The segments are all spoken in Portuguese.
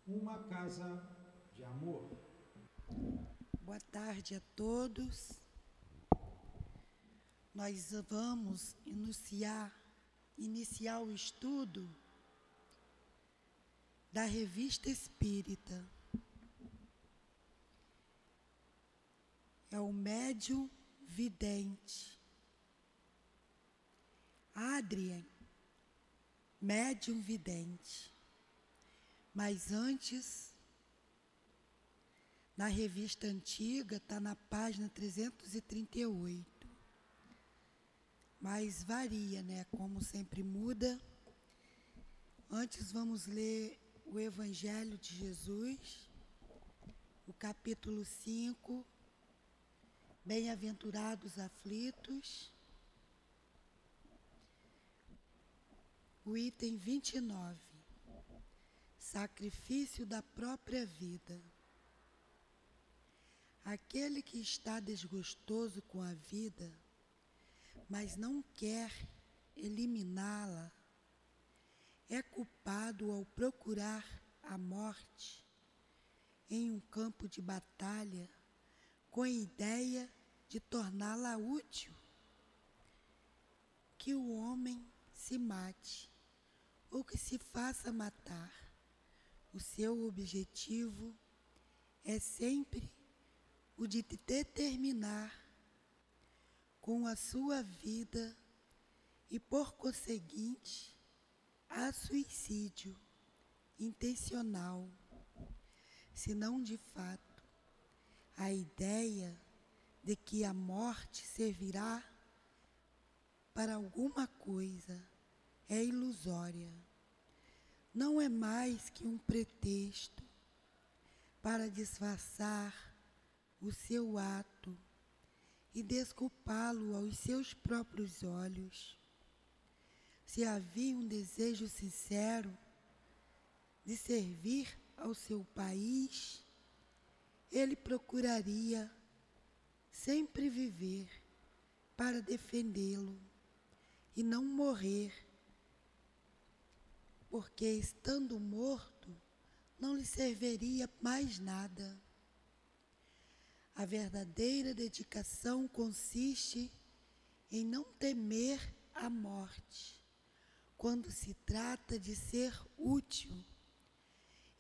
uma casa de amor. Boa tarde a todos. Nós vamos iniciar o estudo da Revista Espírita. É o médium vidente. Adrien, médium vidente. Mas antes, na revista antiga, está na página 338. Mas varia, né? Como sempre muda. Antes vamos ler o Evangelho de Jesus, o capítulo 5, Bem-aventurados aflitos, o item 29, sacrifício da própria vida. Aquele que está desgostoso com a vida, mas não quer eliminá-la, é culpado ao procurar a morte em um campo de batalha com a ideia de torná-la útil. Que o homem se mate ou que se faça matar. O seu objetivo é sempre o de determinar com a sua vida e, por conseguinte, a suicídio intencional, se não de fato a ideia de que a morte servirá para alguma coisa é ilusória. Não é mais que um pretexto para disfarçar o seu ato e desculpá-lo aos seus próprios olhos. Se havia um desejo sincero de servir ao seu país, ele procuraria sempre viver para defendê-lo e não morrer, porque estando morto não lhe serviria mais nada. A verdadeira dedicação consiste em não temer a morte, quando se trata de ser útil,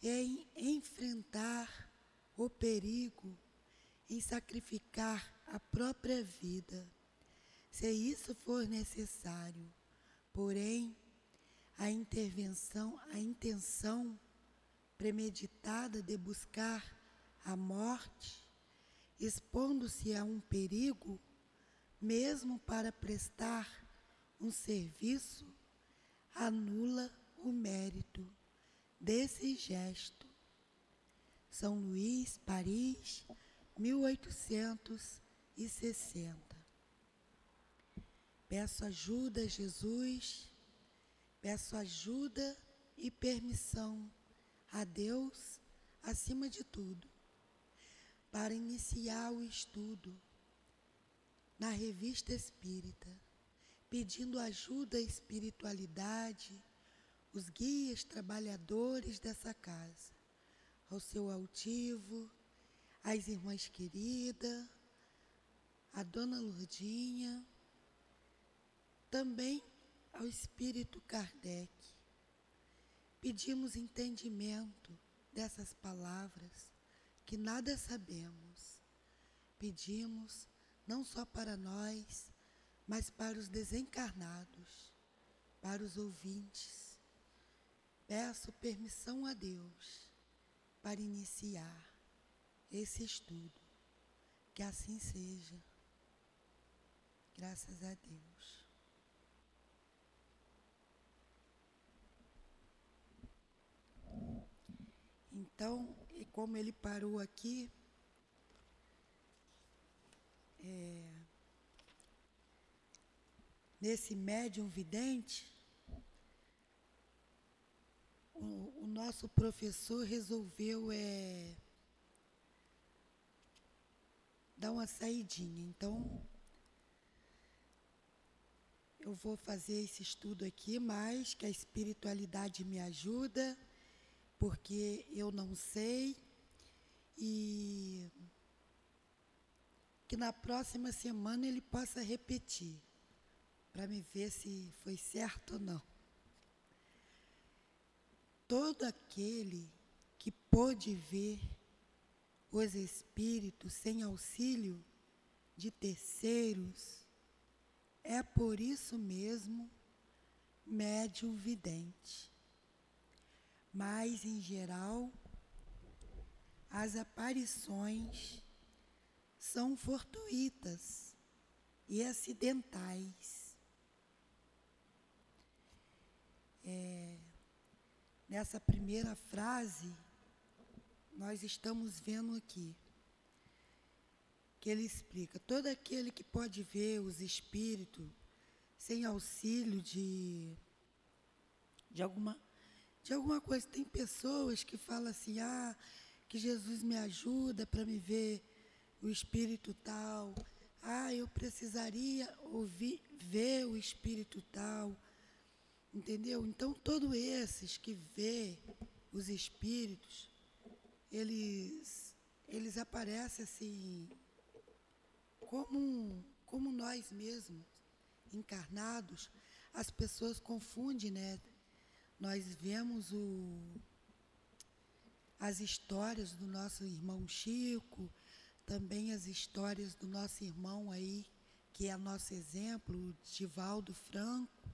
em enfrentar o perigo, em sacrificar a própria vida, se isso for necessário. Porém, a intenção premeditada de buscar a morte, expondo-se a um perigo, mesmo para prestar um serviço, anula o mérito desse gesto. São Luís, Paris, 1860. Peço ajuda a Jesus, peço ajuda e permissão a Deus, acima de tudo, para iniciar o estudo na Revista Espírita, pedindo ajuda à espiritualidade, os guias trabalhadores dessa casa, ao seu altivo, às irmãs queridas, a Dona Lourdinha, também ao Espírito Kardec. Pedimos entendimento dessas palavras, que nada sabemos. Pedimos não só para nós, mas para os desencarnados, para os ouvintes. Peço permissão a Deus para iniciar esse estudo. Que assim seja. Graças a Deus. Então, e como ele parou aqui, nesse médium vidente, o nosso professor resolveu dar uma saidinha. Então, eu vou fazer esse estudo aqui, mas que a espiritualidade me ajuda porque eu não sei, e que na próxima semana ele possa repetir, para me ver se foi certo ou não. Todo aquele que pôde ver os espíritos sem auxílio de terceiros é por isso mesmo médium vidente. Mas, em geral, as aparições são fortuitas e acidentais. Nessa primeira frase, nós estamos vendo aqui que ele explica: todo aquele que pode ver os espíritos sem auxílio de alguma coisa. Tem pessoas que falam assim, que Jesus me ajuda para me ver o espírito tal, eu precisaria ver o espírito tal, entendeu? Então, todos esses que vê os espíritos, eles aparecem assim, como nós mesmos, encarnados. As pessoas confundem, né? Nós vemos as histórias do nosso irmão Chico, também as histórias do nosso irmão aí, que é nosso exemplo, o Divaldo Franco,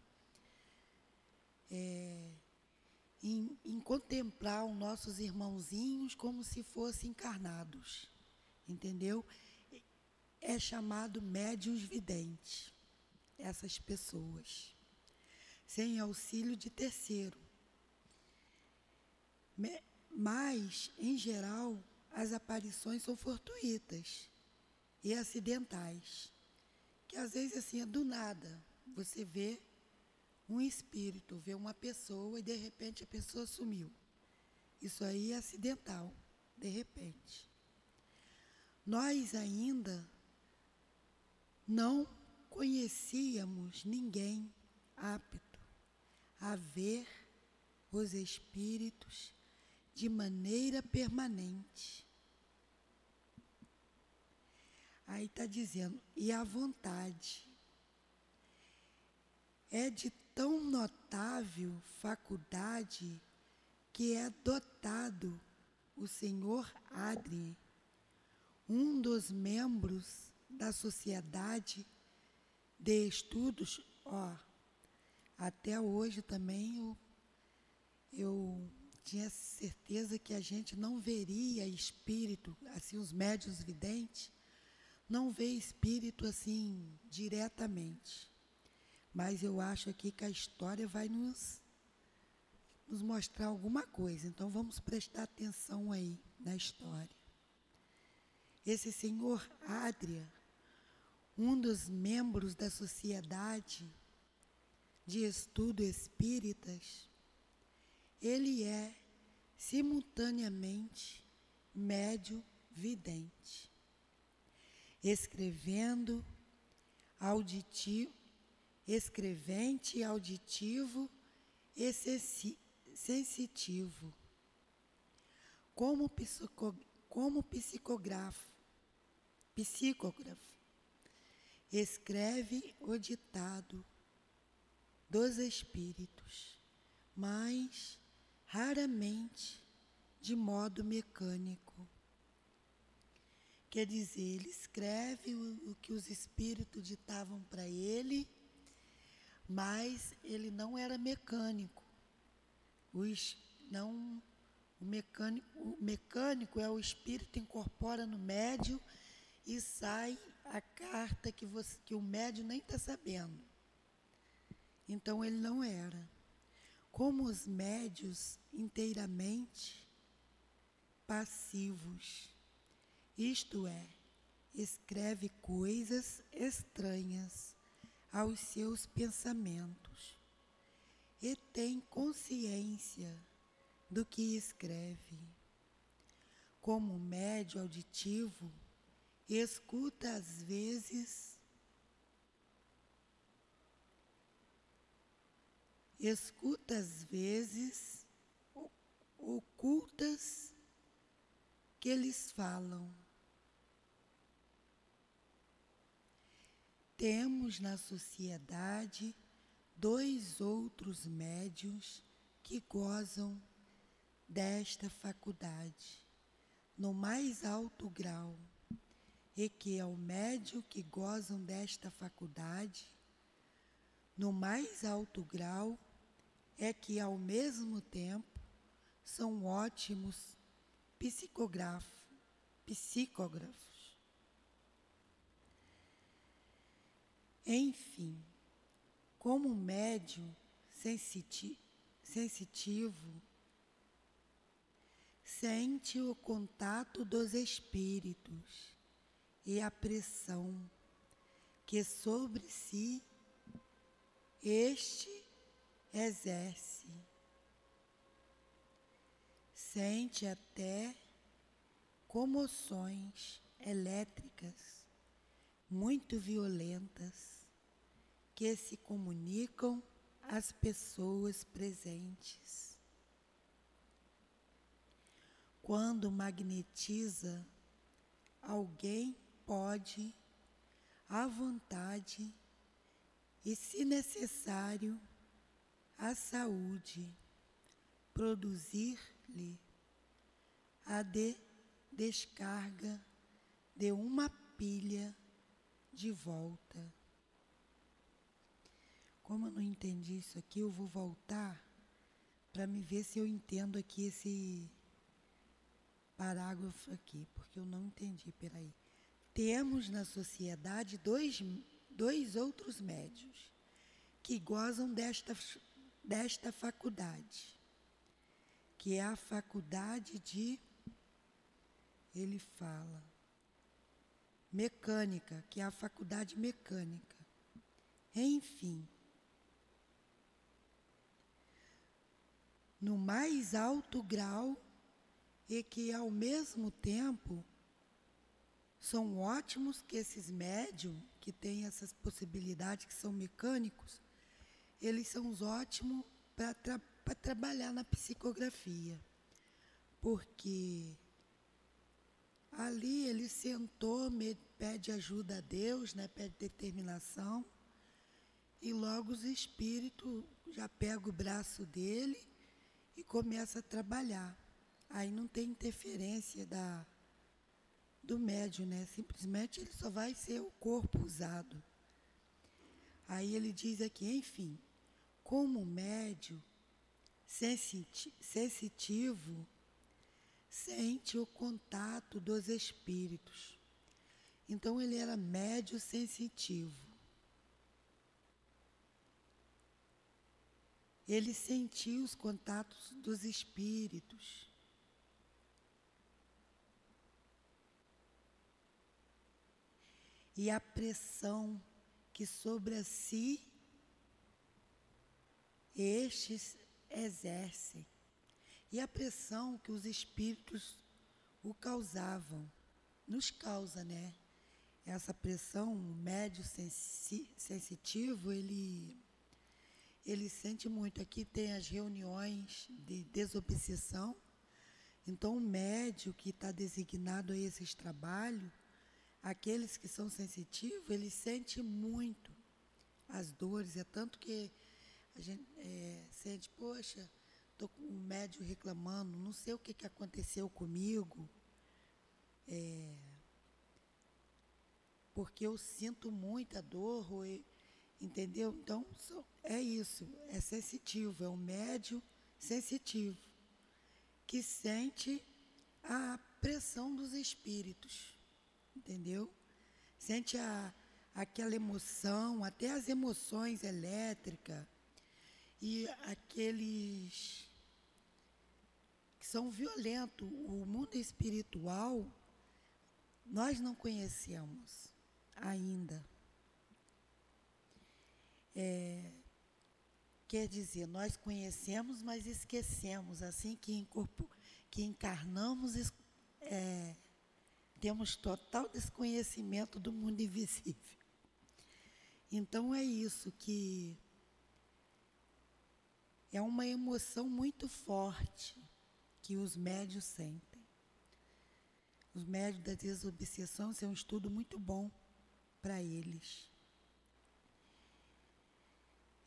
em contemplar os nossos irmãozinhos como se fossem encarnados, entendeu? É chamado médiuns videntes, essas pessoas, sem auxílio de terceiro. Mas, em geral, as aparições são fortuitas e acidentais, que às vezes assim é do nada. Você vê um espírito, vê uma pessoa e de repente a pessoa sumiu. Isso aí é acidental, de repente. Nós ainda não conhecíamos ninguém apto a ver os espíritos de maneira permanente. Aí está dizendo, e a vontade é de tão notável faculdade que é dotado o senhor Adrien, um dos membros da Sociedade de Estudos. Até hoje também eu tinha certeza que a gente não veria espírito, assim, os médiuns videntes, não vê espírito assim diretamente. Mas eu acho aqui que a história vai nos mostrar alguma coisa. Então vamos prestar atenção aí na história. Esse senhor Adrien, um dos membros da Sociedade de Estudo Espíritas, ele é simultaneamente médium vidente, escrevente auditivo e sensitivo, como psicógrafo. Escreve o ditado dos espíritos, mas raramente de modo mecânico. Quer dizer, ele escreve o que os espíritos ditavam para ele, mas ele não era mecânico. O mecânico é o espírito incorpora no médium e sai a carta que o médium nem está sabendo. Então ele não era. Como os médiuns inteiramente passivos, isto é, escreve coisas estranhas aos seus pensamentos e tem consciência do que escreve. Como médium auditivo, escuta às vezes o ocultas que eles falam. Temos na sociedade 2 outros médiuns que gozam desta faculdade, no mais alto grau, e que ao médium que gozam desta faculdade, no mais alto grau, é que ao mesmo tempo são ótimos psicógrafos. Enfim, como médium sensitivo, sente o contato dos espíritos e a pressão que sobre si este exerce. Sente até comoções elétricas muito violentas que se comunicam às pessoas presentes. Quando magnetiza, alguém pode, à vontade e, se necessário, à saúde, produzir-lhe a descarga de uma pilha de volta. Como eu não entendi isso aqui, eu vou voltar para me ver se eu entendo aqui esse parágrafo aqui, porque eu não entendi, peraí. Temos na sociedade dois outros médiuns que gozam desta faculdade, que é a faculdade de, ele fala, mecânica, que é a faculdade mecânica. Enfim, no mais alto grau, e que ao mesmo tempo são ótimos, que esses médiums que têm essas possibilidades, que são mecânicos, eles são os ótimos para trabalhar na psicografia, porque ali ele sentou, pede ajuda a Deus, né, pede determinação, e logo os espíritos já pegam o braço dele e começam a trabalhar. Aí não tem interferência do médium, né? Simplesmente ele só vai ser o corpo usado. Aí ele diz aqui, enfim, como médium sensitivo, sente o contato dos espíritos. Então ele era médium sensitivo. Ele sentia os contatos dos espíritos. E a pressão que sobre si estes exercem. E a pressão que os espíritos o causavam. Nos causa, né? Essa pressão, o médium sensitivo, ele sente muito. Aqui tem as reuniões de desobsessão. Então, o médium que está designado a esses trabalhos, aqueles que são sensitivos, ele sente muito as dores. É tanto que a gente sente, poxa, estou com o médium reclamando, não sei o que aconteceu comigo, porque eu sinto muita dor, entendeu? Então, é isso, é sensitivo, é um médium sensitivo, que sente a pressão dos espíritos. Entendeu? Sente aquela emoção, até as emoções elétricas e aqueles que são violentos. O mundo espiritual nós não conhecemos ainda. Quer dizer, nós conhecemos, mas esquecemos. Assim que encarnamos, temos total desconhecimento do mundo invisível. Então é isso, que é uma emoção muito forte que os médios sentem. Os médios da desobsessão, isso é um estudo muito bom para eles.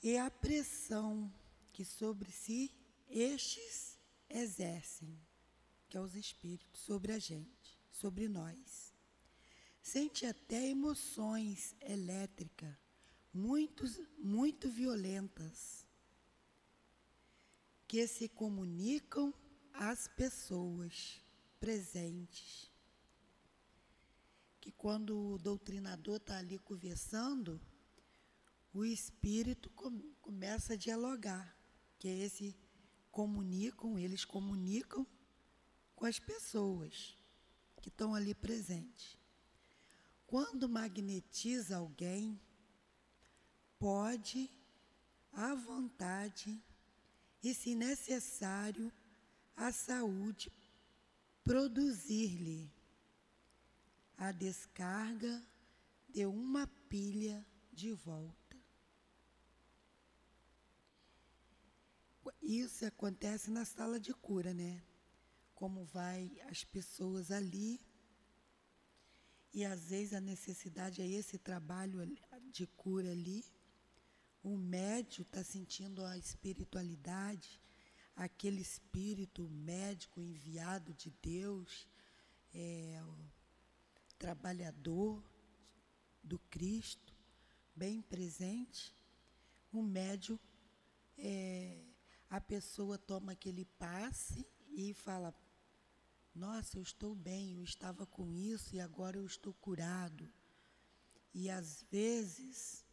E a pressão que sobre si estes exercem, que é os espíritos, sobre a gente, sobre nós. Sente até emoções elétricas, muito violentas, que se comunicam às pessoas presentes. Que quando o doutrinador está ali conversando, o espírito começa a dialogar, que é eles comunicam com as pessoas que estão ali presentes. Quando magnetiza alguém, pode, à vontade, e se necessário, a saúde, produzir-lhe a descarga de uma pilha de volta. Isso acontece na sala de cura, né? Como vai as pessoas ali, e às vezes a necessidade é esse trabalho de cura ali. O médium está sentindo a espiritualidade, aquele espírito médico enviado de Deus, o trabalhador do Cristo, bem presente. O médium, a pessoa toma aquele passe e fala: nossa, eu estou bem, eu estava com isso e agora eu estou curado. E às vezes,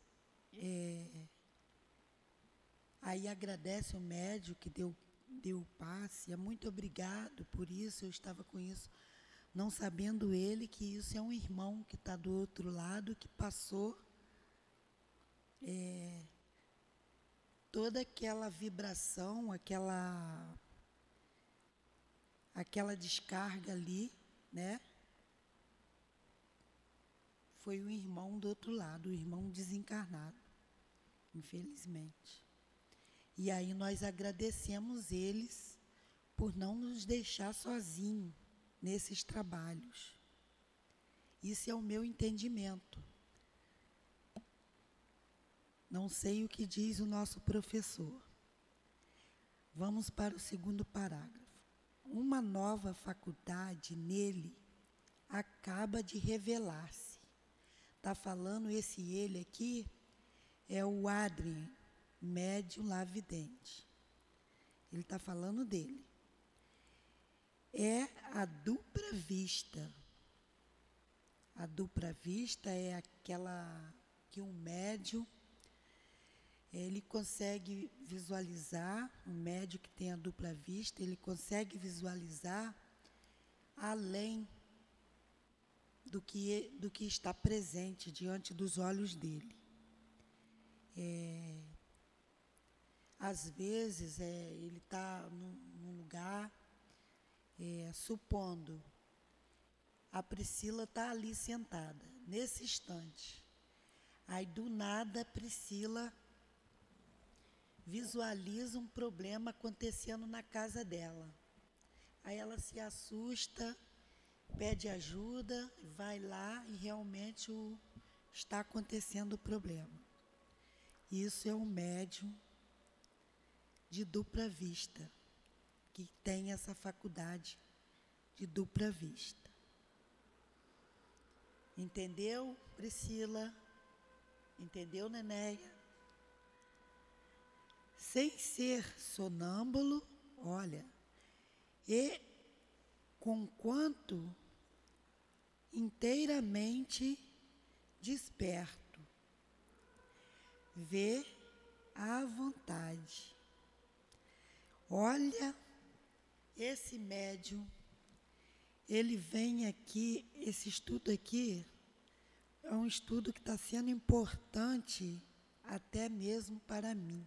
aí agradece o médium que deu o passe, muito obrigado por isso, eu estava com isso, não sabendo ele que isso é um irmão que está do outro lado, que passou toda aquela vibração, aquela descarga ali, né? Foi o irmão do outro lado, o irmão desencarnado, infelizmente. E aí nós agradecemos eles por não nos deixar sozinhos nesses trabalhos. Isso é o meu entendimento. Não sei o que diz o nosso professor. Vamos para o segundo parágrafo. Uma nova faculdade nele acaba de revelar-se. Está falando esse ele aqui, é o Adrien, médium lá vidente. Ele está falando dele. É a dupla vista. A dupla vista é aquela que um médium, ele consegue visualizar, um médium que tem a dupla vista, ele consegue visualizar além do que está presente diante dos olhos dele. Às vezes, ele está num lugar, supondo, a Priscila está ali sentada, nesse instante. Aí, do nada, a Priscila visualiza um problema acontecendo na casa dela. Aí ela se assusta, pede ajuda, vai lá e realmente está acontecendo o problema. Isso é um médium de dupla vista, que tem essa faculdade de dupla vista. Entendeu, Priscila? Entendeu, Nenéia? Sem ser sonâmbulo, olha, e conquanto inteiramente desperto, vê à vontade. Olha, esse médium, ele vem aqui, esse estudo aqui é um estudo que está sendo importante até mesmo para mim.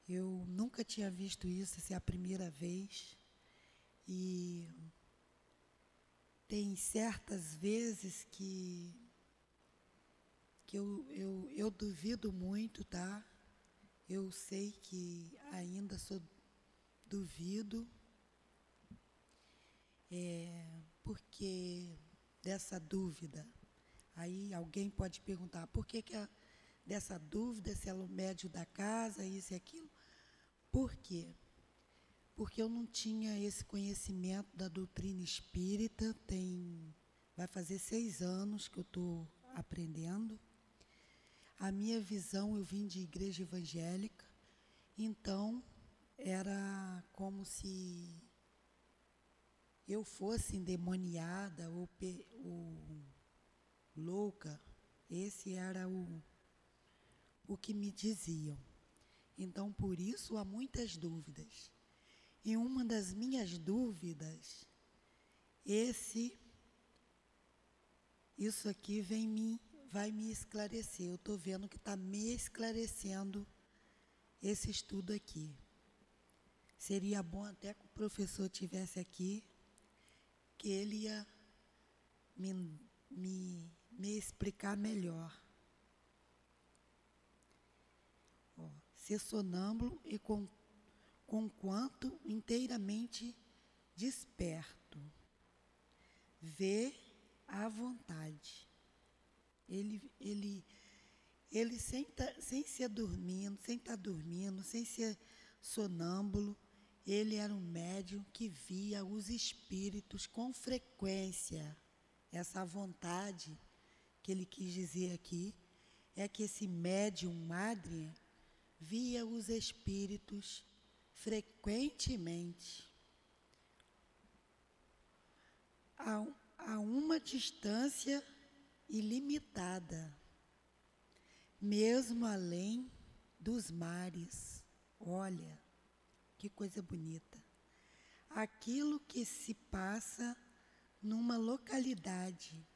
Eu nunca tinha visto isso, essa é a primeira vez. E tem certas vezes que eu duvido muito, tá? Eu sei que ainda sou duvido, porque dessa dúvida. Aí alguém pode perguntar, por que dessa dúvida, se ela é o médium da casa, isso e aquilo? Por quê? Porque eu não tinha esse conhecimento da doutrina espírita, vai fazer 6 anos que eu estou aprendendo. A minha visão, eu vim de igreja evangélica, então era como se eu fosse endemoniada ou louca. Esse era o que me diziam. Então, por isso, há muitas dúvidas. E uma das minhas dúvidas, isso aqui vai me esclarecer. Eu estou vendo que está me esclarecendo esse estudo aqui. Seria bom até que o professor estivesse aqui, que ele ia me explicar melhor. Ser sonâmbulo e conquanto inteiramente desperto, vê à vontade. Ele sem estar dormindo, sem ser sonâmbulo, ele era um médium que via os espíritos com frequência. Essa vontade que ele quis dizer aqui é que esse médium Adrien via os espíritos frequentemente, a uma distância ilimitada, mesmo além dos mares. Olha, que coisa bonita. Aquilo que se passa numa localidade,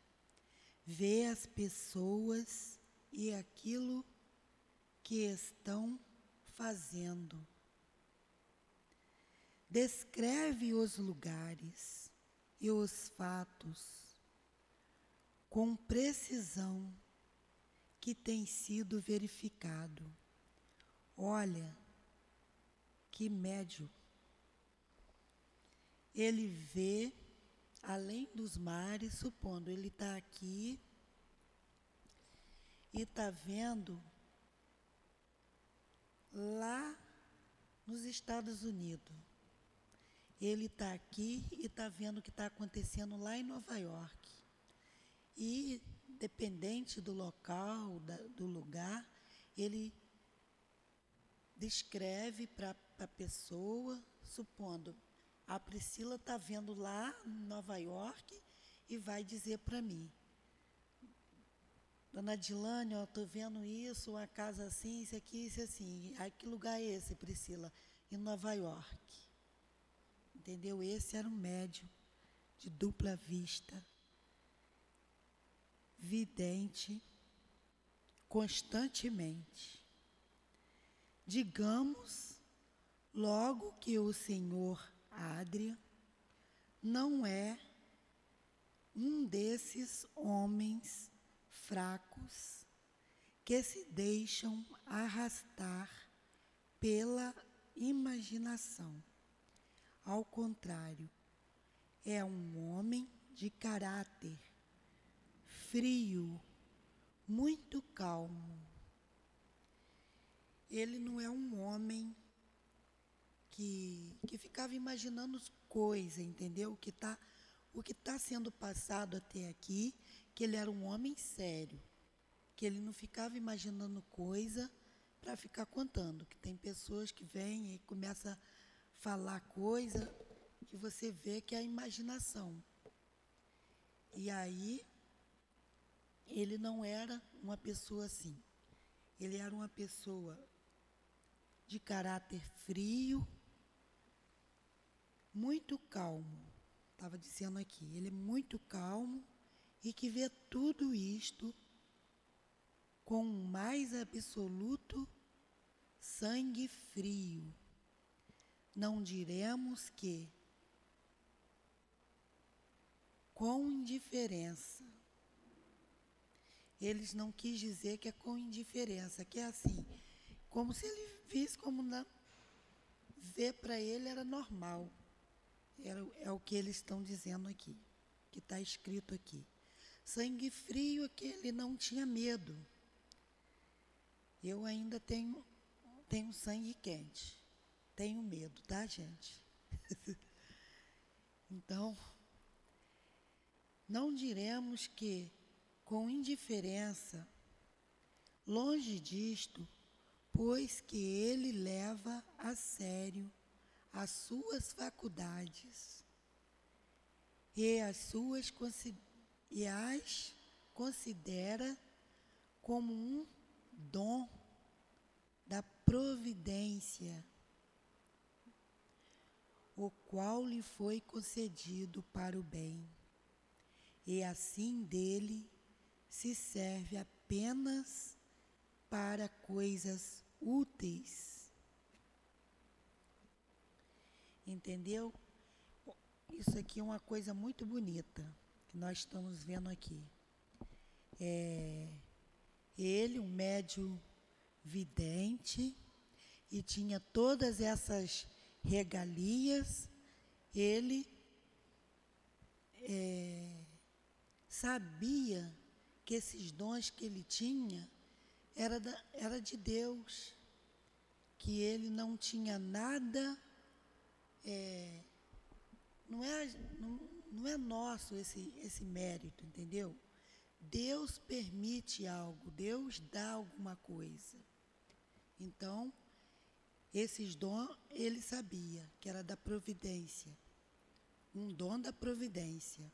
vê as pessoas e aquilo que estão fazendo. Descreve os lugares e os fatos com precisão que tem sido verificado. Olha, que médium. Ele vê além dos mares, supondo, ele está aqui e está vendo lá nos Estados Unidos. Ele está aqui e está vendo o que está acontecendo lá em Nova York. E, dependente do local, do lugar, ele descreve para a pessoa, supondo, a Priscila está vendo lá em Nova York e vai dizer para mim, Dona Dilane, eu estou vendo isso, uma casa assim, isso aqui, isso assim. Aí que lugar é esse, Priscila? Em Nova York. Entendeu? Esse era um médium de dupla vista, vidente, constantemente. Digamos, logo que o senhor Adrien não é um desses homens fracos que se deixam arrastar pela imaginação. Ao contrário, é um homem de caráter frio, muito calmo. Ele não é um homem que ficava imaginando coisas, entendeu? O que está sendo passado até aqui, que ele era um homem sério, que ele não ficava imaginando coisa para ficar contando, que tem pessoas que vêm e começam a falar coisa que você vê que é a imaginação. E aí, ele não era uma pessoa assim. Ele era uma pessoa de caráter frio, muito calmo. Estava dizendo aqui, ele é muito calmo e que vê tudo isto com o mais absoluto sangue frio. Não diremos que com indiferença. Eles não quis dizer que é com indiferença, que é assim, como se ele visse como ver para ele era normal. É o que eles estão dizendo aqui, que está escrito aqui. Sangue frio é que ele não tinha medo. Eu ainda tenho sangue quente. Tenho medo, tá, gente? Então, não diremos que, com indiferença, longe disto, pois que ele leva a sério as suas faculdades e as considera como um dom da providência, o qual lhe foi concedido para o bem, e assim dele se serve apenas para coisas úteis. Entendeu? Isso aqui é uma coisa muito bonita que nós estamos vendo aqui. Ele, um médium vidente, e tinha todas essas regalias. Ele sabia que esses dons que ele tinha era de Deus, que ele não tinha nada, não é nosso esse mérito, entendeu? Deus permite algo, Deus dá alguma coisa. Então, esses dons ele sabia que era da providência, um dom da providência,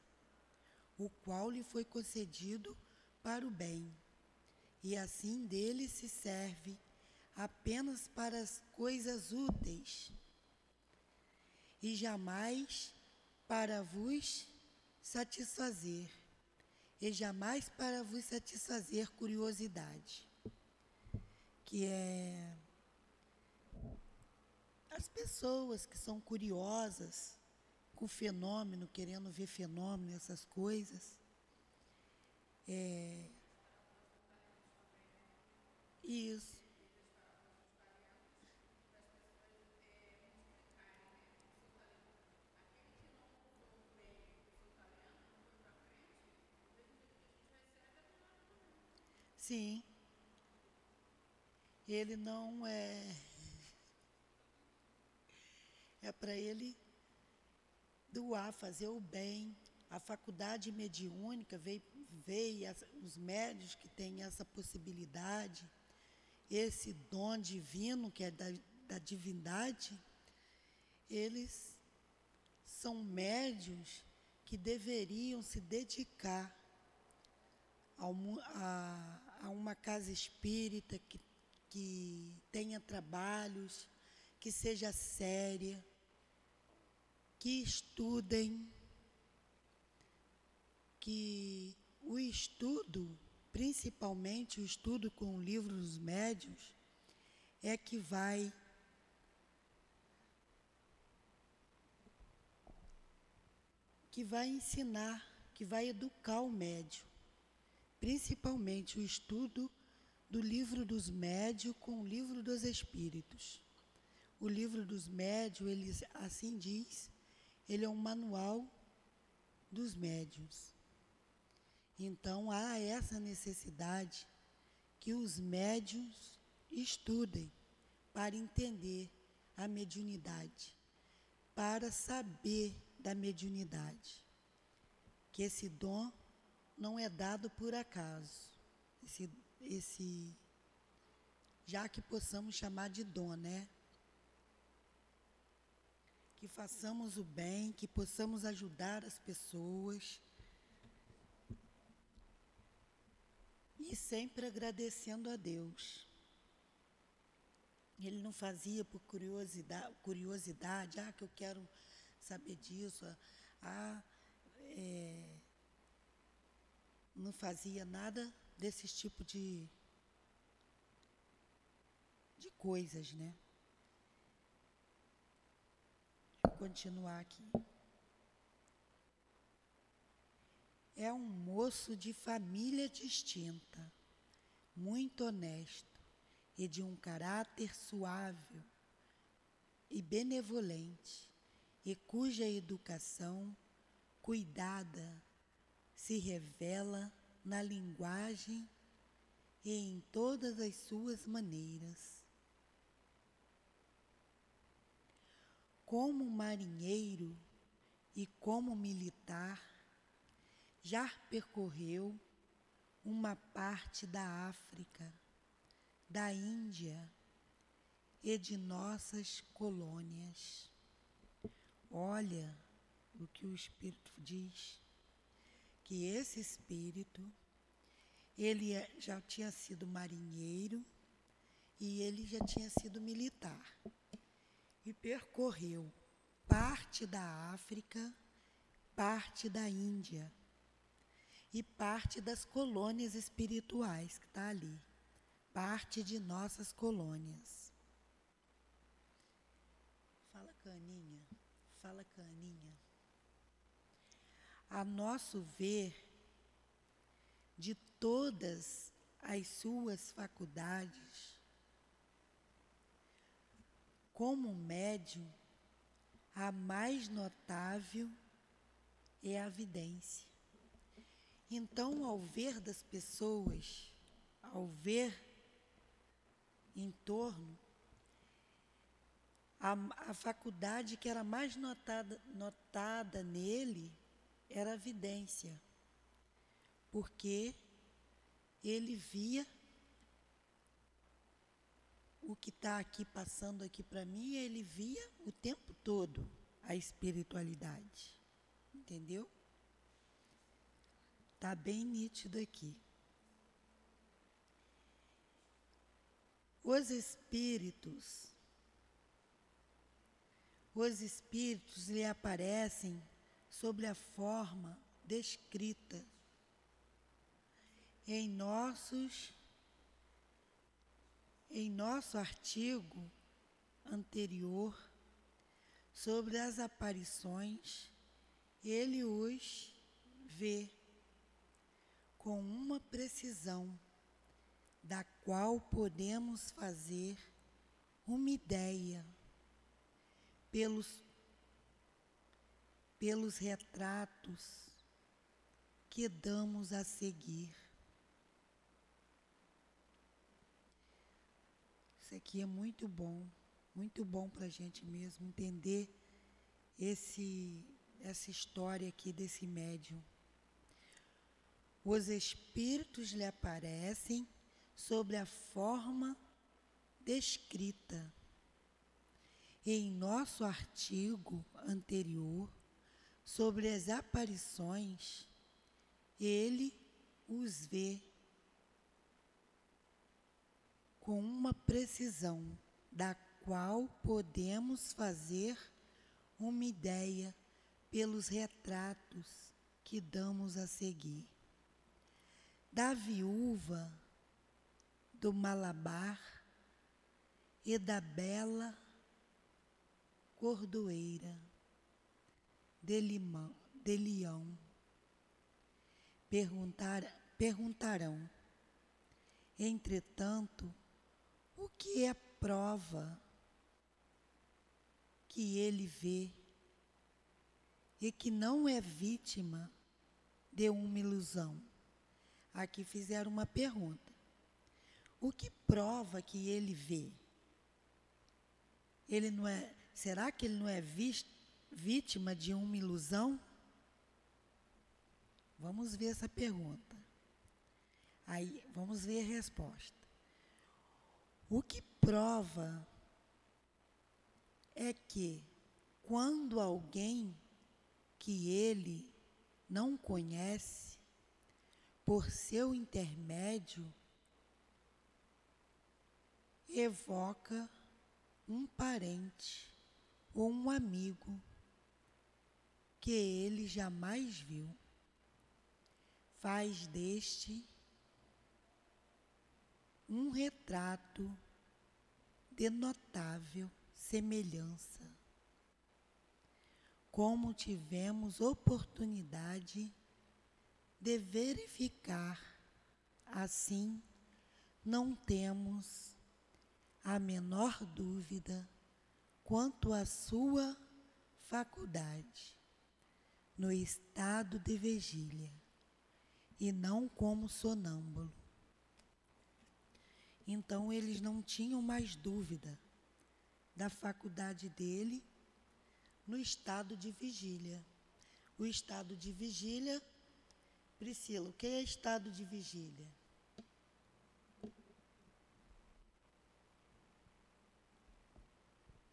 o qual lhe foi concedido para o bem, e assim dele se serve apenas para as coisas úteis, e jamais para vos satisfazer, curiosidade, que é as pessoas que são curiosas com fenômeno, querendo ver fenômeno, essas coisas. Isso. Sim. Ele não é para ele doar, fazer o bem. A faculdade mediúnica veio os médios que têm essa possibilidade, esse dom divino que é da divindade, eles são médios que deveriam se dedicar a uma casa espírita que tenha trabalhos, que seja séria, que estudem, que o estudo, principalmente o estudo com o livro dos médiuns, é que vai ensinar, que vai educar o médium, principalmente o estudo do livro dos médiuns com o livro dos espíritos. O livro dos médiuns, ele assim diz, ele é um manual dos médiuns. Então, há essa necessidade que os médiuns estudem para entender a mediunidade, para saber da mediunidade, que esse dom não é dado por acaso, já que possamos chamar de dom, né? Que façamos o bem, que possamos ajudar as pessoas, e sempre agradecendo a Deus. Ele não fazia por curiosidade, que eu quero saber disso, não fazia nada desses tipos de coisas, né? Vou continuar aqui. É um moço de família distinta, muito honesto e de um caráter suave, e benevolente, e cuja educação cuidada se revela na linguagem e em todas as suas maneiras. Como marinheiro e como militar, já percorreu uma parte da África, da Índia e de nossas colônias. Olha o que o Espírito diz, que esse Espírito, ele já tinha sido marinheiro e ele já tinha sido militar. E percorreu parte da África, parte da Índia e parte das colônias espirituais que está ali, parte de nossas colônias. Fala, Caninha, fala, Caninha. A nosso ver, de todas as suas faculdades, como médium, a mais notável é a vidência. Então, ao ver das pessoas, ao ver em torno, a faculdade que era mais notada nele era a vidência, porque ele via o que está aqui passando aqui para mim, ele via o tempo todo a espiritualidade, entendeu? Está bem nítido aqui. Os espíritos lhe aparecem sob a forma descrita em nosso artigo anterior sobre as aparições. Ele os vê com uma precisão da qual podemos fazer uma ideia pelos retratos que damos a seguir. Isso aqui é muito bom para a gente mesmo entender essa história aqui desse médium. Os espíritos lhe aparecem sob a forma descrita em nosso artigo anterior sobre as aparições. Ele os vê com uma precisão da qual podemos fazer uma ideia pelos retratos que damos a seguir. Da viúva do Malabar e da bela cordoeira de Leão. Perguntarão, entretanto, o que é prova que ele vê e que não é vítima de uma ilusão? Aqui fizeram uma pergunta. O que prova que ele vê? Será que ele não é vítima de uma ilusão? Vamos ver essa pergunta. Aí, vamos ver a resposta. O que prova é que, quando alguém que ele não conhece, por seu intermédio, evoca um parente ou um amigo que ele jamais viu, faz deste um retrato de notável semelhança, como tivemos oportunidade de verificar. Assim, não temos a menor dúvida quanto à sua faculdade, no estado de vigília, e não como sonâmbulo. Então, eles não tinham mais dúvida da faculdade dele no estado de vigília. O estado de vigília, Priscila, o que é estado de vigília?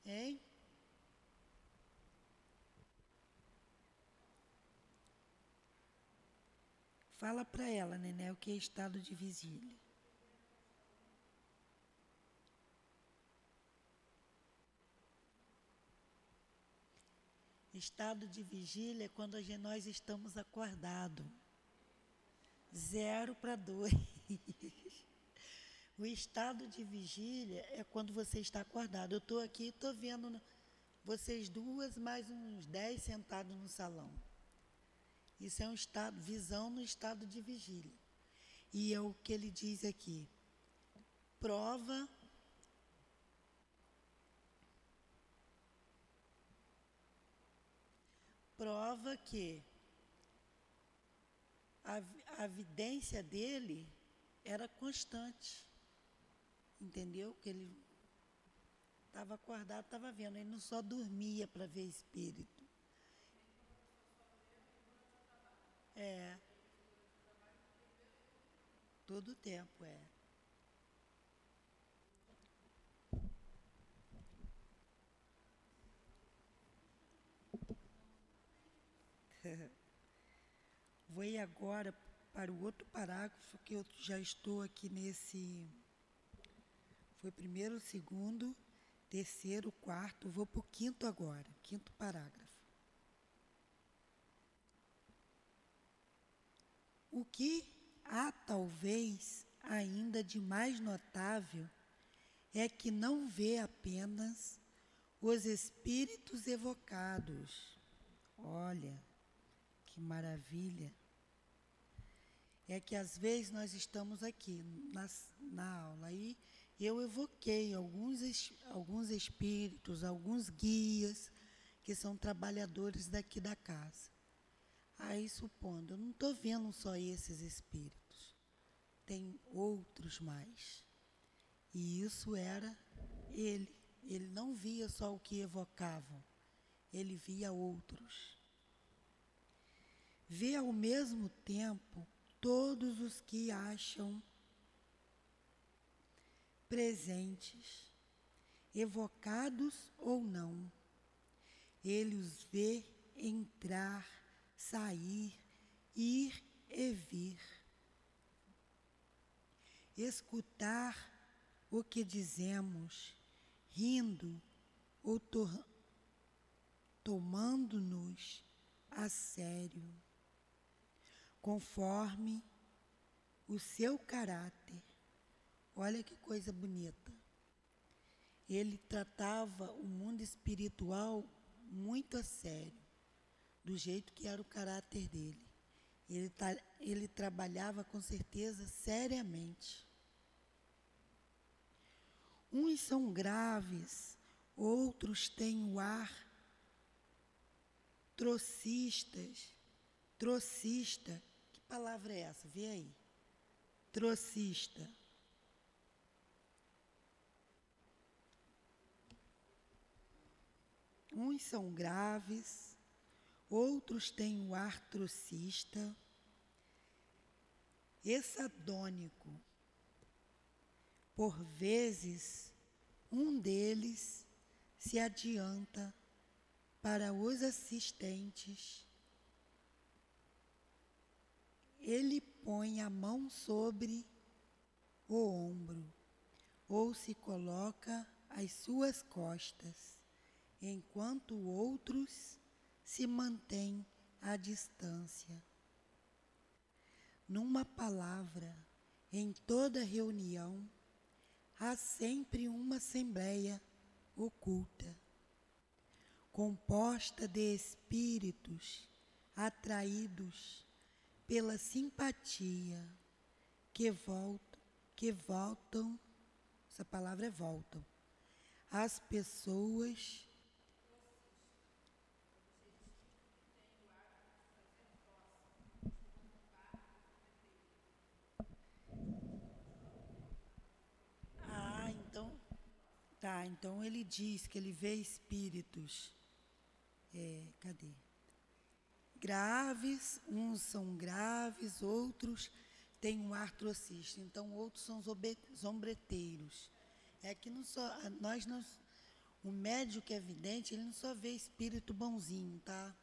Hein? Fala para ela, Nené, o que é estado de vigília. Estado de vigília é quando nós estamos acordados. 0 para 2. O estado de vigília é quando você está acordado. Eu estou aqui, estou vendo vocês duas, mais uns 10 sentados no salão. Isso é um estado, visão no estado de vigília. E é o que ele diz aqui. Prova que a vidência dele era constante. Entendeu? Que ele estava acordado, estava vendo. Ele não só dormia para ver espírito. Todo o tempo, Vou ir agora para o outro parágrafo, que eu já estou aqui nesse... Foi primeiro, segundo, terceiro, quarto, vou para o quinto agora, quinto parágrafo. O que há talvez ainda de mais notável é que não vê apenas os espíritos evocados. Olha, que maravilha! É que às vezes nós estamos aqui na aula e eu evoquei alguns espíritos, alguns guias que são trabalhadores daqui da casa. Aí, supondo, eu não estou vendo só esses espíritos, tem outros mais. E isso era ele. Ele não via só o que evocavam, ele via outros. Vê ao mesmo tempo todos os que acham presentes, evocados ou não. Ele os vê entrar, sair, ir e vir. Escutar o que dizemos, rindo ou tomando-nos a sério, conforme o seu caráter. Olha que coisa bonita. Ele tratava o mundo espiritual muito a sério, do jeito que era o caráter dele. Ele trabalhava com certeza seriamente. Uns são graves, outros têm o ar trocista. Que palavra é essa? Vê aí. Trocista. Uns são graves, outros têm o ar trocista, exadônico. Por vezes, um deles se adianta para os assistentes. Ele põe a mão sobre o ombro ou se coloca às suas costas, enquanto outros se mantêm à distância. Numa palavra, em toda reunião, há sempre uma assembleia oculta, composta de espíritos atraídos pela simpatia, que voltam, essa palavra é voltam, as pessoas. Ah, então. Tá, então ele diz que ele vê espíritos. Cadê? Graves, uns são graves, outros têm um artrocista, então outros são zombreteiros. É que não só, o médium que é vidente, ele não só vê espírito bonzinho, tá?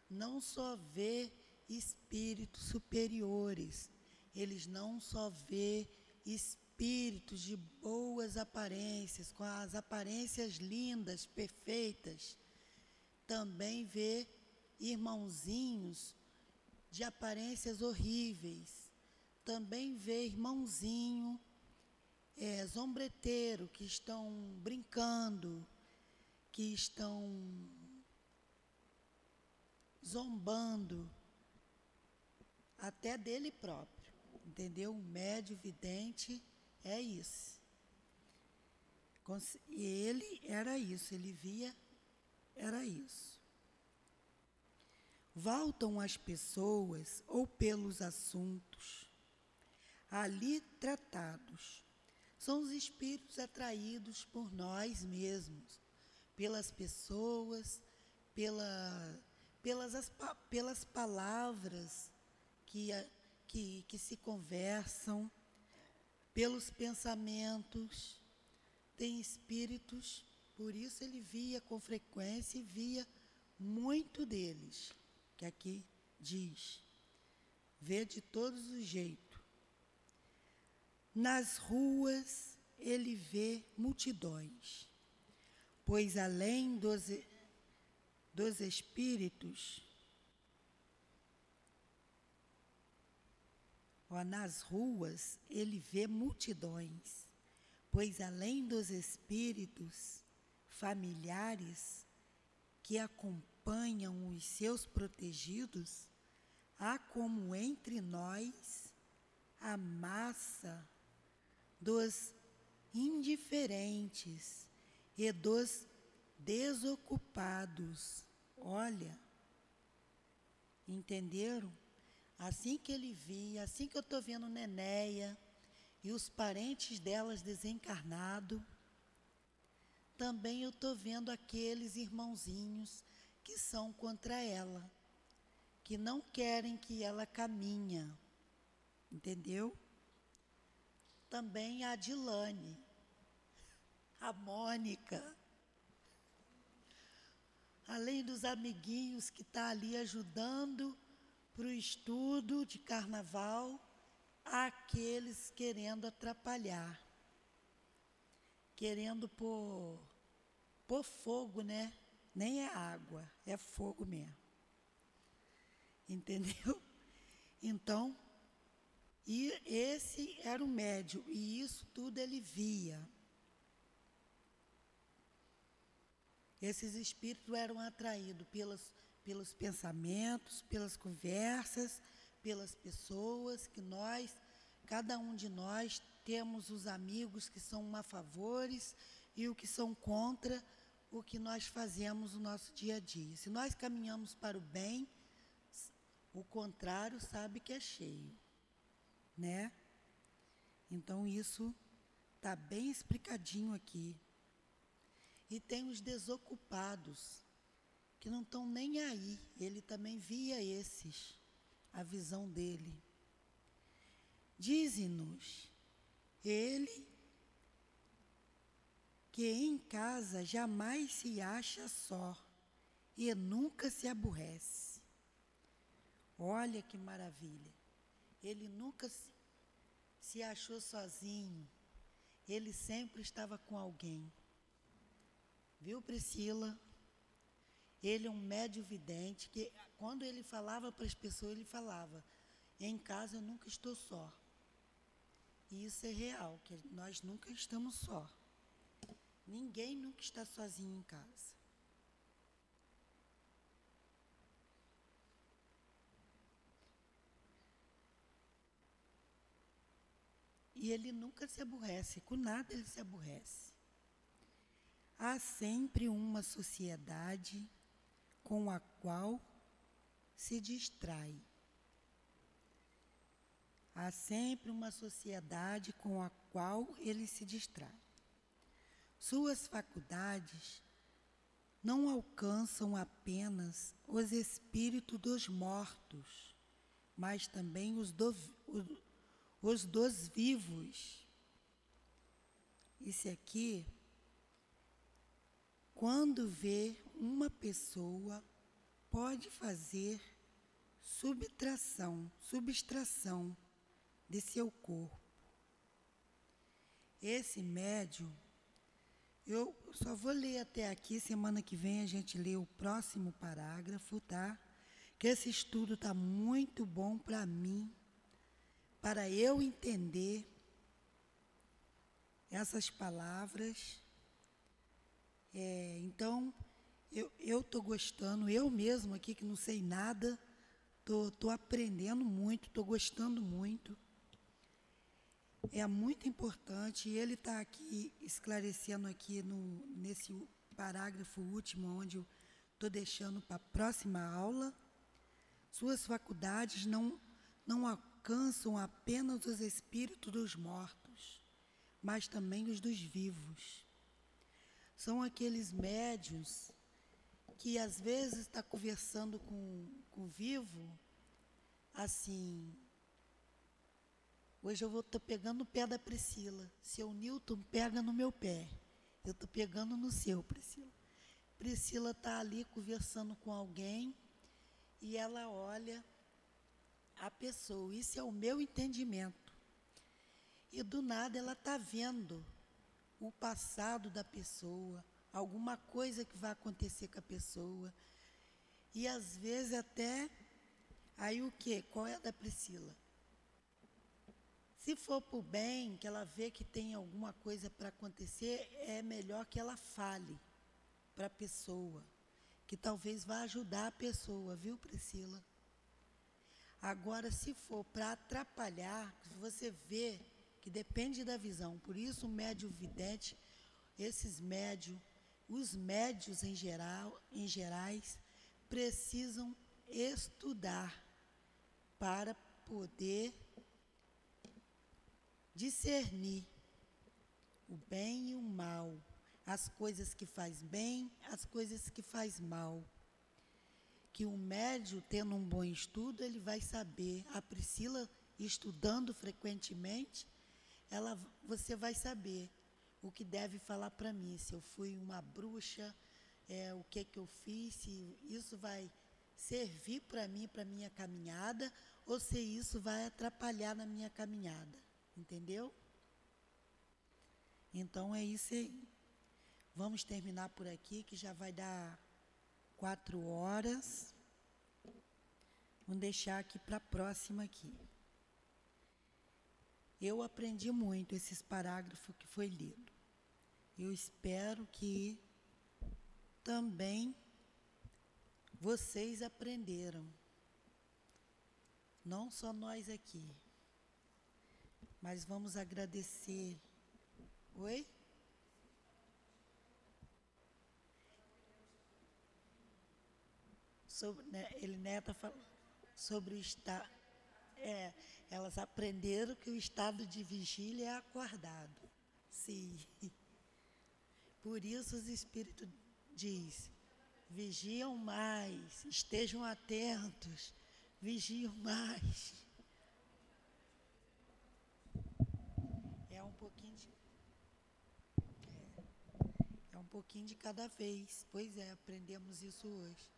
Não só vê espíritos superiores, eles não só vê espíritos de boas aparências, com as aparências lindas, perfeitas, também vê irmãozinhos de aparências horríveis, também vê irmãozinho zombreteiro, que estão brincando, que estão zombando até dele próprio, entendeu? O médio vidente é isso. E ele era isso, ele via, era isso. Voltam as pessoas ou pelos assuntos ali tratados. São os espíritos atraídos por nós mesmos, pelas pessoas, pelas palavras que se conversam, pelos pensamentos. Tem espíritos, por isso ele via com frequência e via muito deles, que aqui diz, vê de todos os jeitos. Nas ruas ele vê multidões, pois além dos espíritos, nas ruas ele vê multidões, pois além dos espíritos familiares que acompanham os seus protegidos, há como entre nós a massa dos indiferentes e dos desocupados. Olha, entenderam? Assim que ele via, assim que eu estou vendo Nenéia e os parentes delas desencarnados, também eu estou vendo aqueles irmãozinhos que são contra ela, que não querem que ela caminhe, entendeu? Também a Dilane, a Mônica, além dos amiguinhos que estão ali ajudando para o estudo de carnaval, há aqueles querendo atrapalhar, querendo pôr fogo, né? Nem é água, é fogo mesmo. Entendeu? Então, e esse era o médium, e isso tudo ele via. Esses espíritos eram atraídos pelos pensamentos, pelas conversas, pelas pessoas que cada um de nós, temos os amigos que são a favores e o que são contra o que nós fazemos no nosso dia a dia. Se nós caminhamos para o bem, o contrário sabe que é cheio, né? Então isso está bem explicadinho aqui. E tem os desocupados, que não estão nem aí. Ele também via esses, a visão dele. Dize-nos ele que em casa jamais se acha só e nunca se aborrece. Olha que maravilha. Ele nunca se achou sozinho. Ele sempre estava com alguém. Viu, Priscila? Ele é um médium vidente que, quando ele falava para as pessoas, ele falava, em casa eu nunca estou só. E isso é real, que nós nunca estamos só. Ninguém nunca está sozinho em casa. E ele nunca se aborrece, com nada ele se aborrece. há sempre uma sociedade com a qual se distrai. Há sempre uma sociedade com a qual ele se distrai. Suas faculdades não alcançam apenas os espíritos dos mortos, mas também os dos vivos. Isso aqui, quando vê uma pessoa, pode fazer subtração de seu corpo. Esse médium, eu só vou ler até aqui, semana que vem a gente lê o próximo parágrafo, tá? Que esse estudo está muito bom para mim, para eu entender essas palavras. Então, eu estou gostando, eu mesmo aqui que não sei nada, estou aprendendo muito, estou gostando muito. É muito importante, e ele está aqui esclarecendo aqui nesse parágrafo último, onde eu estou deixando para a próxima aula. Suas faculdades não alcançam apenas os espíritos dos mortos, mas também os dos vivos. São aqueles médiuns que às vezes está conversando com o vivo, assim... Hoje eu estou pegando o pé da Priscila. Seu Newton pega no meu pé. Eu estou pegando no seu, Priscila. Priscila está ali conversando com alguém e ela olha a pessoa. Isso é o meu entendimento. E do nada ela está vendo o passado da pessoa, alguma coisa que vai acontecer com a pessoa. E às vezes até... Aí o quê? Qual é a da Priscila? Se for para o bem, que ela vê que tem alguma coisa para acontecer, é melhor que ela fale para a pessoa, que talvez vá ajudar a pessoa, viu, Priscila? Agora, se for para atrapalhar, você vê que depende da visão. Por isso, o médium vidente, esses médios, os médios em gerais, precisam estudar para poder discernir o bem e o mal, as coisas que faz bem, as coisas que faz mal. Que o médium, tendo um bom estudo, ele vai saber. A Priscila, estudando frequentemente, você vai saber o que deve falar para mim. Se eu fui uma bruxa, o que eu fiz, se isso vai servir para mim, para a minha caminhada, ou se isso vai atrapalhar na minha caminhada. Entendeu? Então é isso aí. Vamos terminar por aqui, que já vai dar 4 horas. Vamos deixar aqui para a próxima aqui. Eu aprendi muito esses parágrafos que foi lido. Eu espero que também vocês aprenderam. Não só nós aqui. Mas vamos agradecer. Oi? Neta falou sobre o estado. Elas aprenderam que o estado de vigília é acordado. Sim. Por isso os espíritos dizem, vigiam mais, estejam atentos, vigiam mais. É um pouquinho de cada vez. Pois é, aprendemos isso hoje.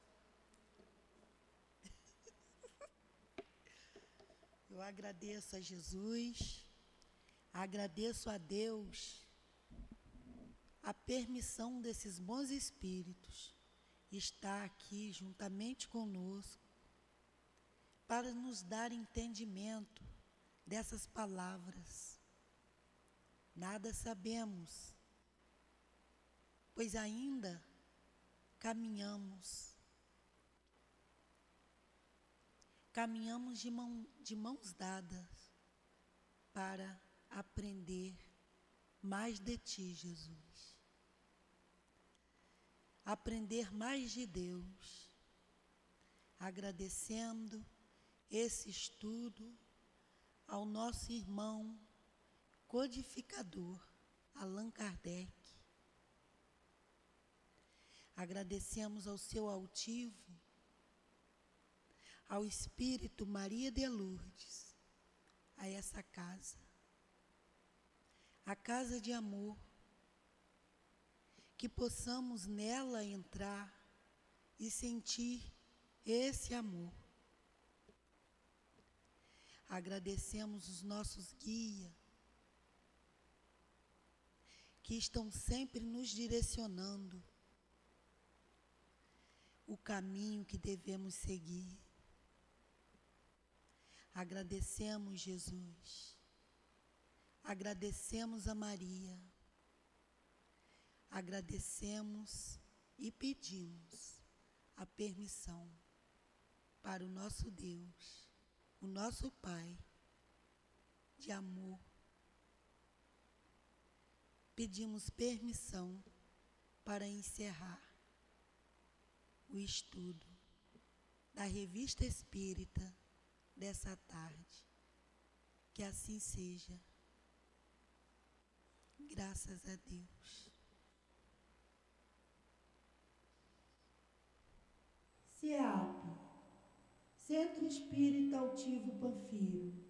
Eu agradeço a Jesus, agradeço a Deus a permissão desses bons espíritos estar aqui juntamente conosco para nos dar entendimento dessas palavras. Nada sabemos, pois ainda caminhamos de mãos dadas para aprender mais de Ti, Jesus. aprender mais de Deus, agradecendo esse estudo ao nosso irmão codificador Allan Kardec. Agradecemos ao seu altivo, ao Espírito Maria de Lourdes, a essa casa, a casa de amor, que possamos nela entrar e sentir esse amor. Agradecemos os nossos guias, que estão sempre nos direcionando o caminho que devemos seguir. Agradecemos Jesus, agradecemos a Maria, agradecemos e pedimos a permissão para o nosso Deus, o nosso Pai de amor. Pedimos permissão para encerrar o estudo da Revista Espírita dessa tarde. Que assim seja. Graças a Deus. CEAP, Centro Espírita Altivo Panfiro.